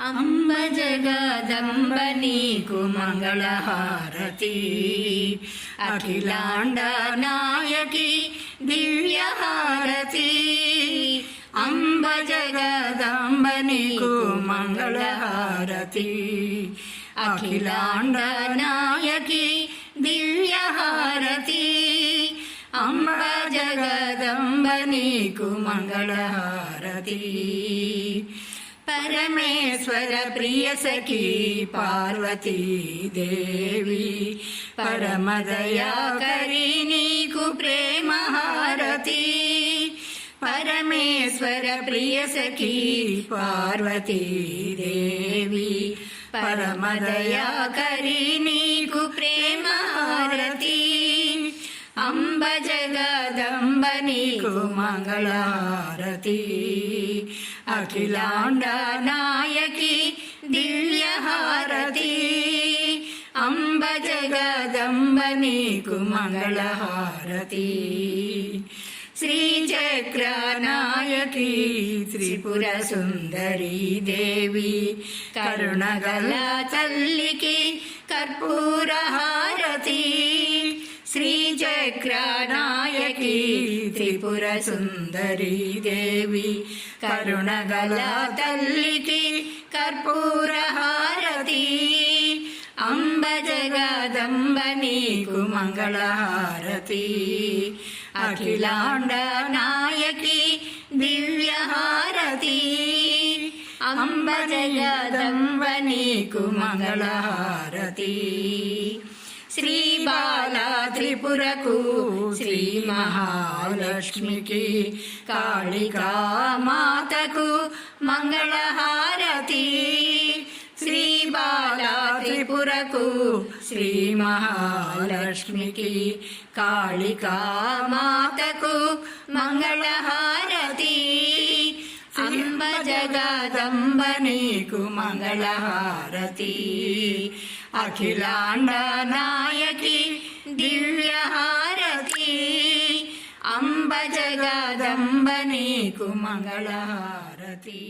అంబ జగదంబ నీకు మంగళహారతి, అఖిలాండ నాయకి దివ్యహారతి. అంబ జగదంబ నీకు మంగళహారతి, అఖిలాండ నాయకి దివ్యహారతి. అంబ జగదంబ నీకు మంగళహారతి. పరమేశ్వర ప్రియ సఖీ పార్వతీ దేవి, పరమదయాకరి నీకు ప్రేమహారతి. పరమేశ్వర ప్రియ సఖీ పార్వతీ దేవి, పరమదయాకరి నీకు ప్రేమహారతి. అంబ జగదంబ నీకు మంగళహారతి, అఖిలాండ నాయకి దివ్యహారతి. అంబ జగదంబ నీకు మంగళహారతి. శ్రీచక్ర నాయకి త్రిపుర సుందరీ దేవి, కరుణగల తల్లికి కర్పూరహారతి. శ్రీచక్ర నాయకి త్రిపుర సుందరీ దేవి, కరుణగల తల్లికి కర్పూరహారతి. అంబ జగదంబ నీకు మంగళహారతి, అఖిలాండ నాయకి దివ్యహారతి. అంబ జగదంబ నీకు మంగళహారతి. శ్రీ బాల త్రిపురకు శ్రీ మహాలక్ష్మికి, కాళికా మాతకు మంగళహారతి. శ్రీ బాల త్రిపురకు శ్రీ మహాలక్ష్మికి, కాళికా మాతకు మంగళహారతి. అంబ జగదంబ నీకు మంగళహారతి, అఖిలాండ నాయకి దివ్యహారతి. అంబ జగదంబ నీకు మంగళహారతి.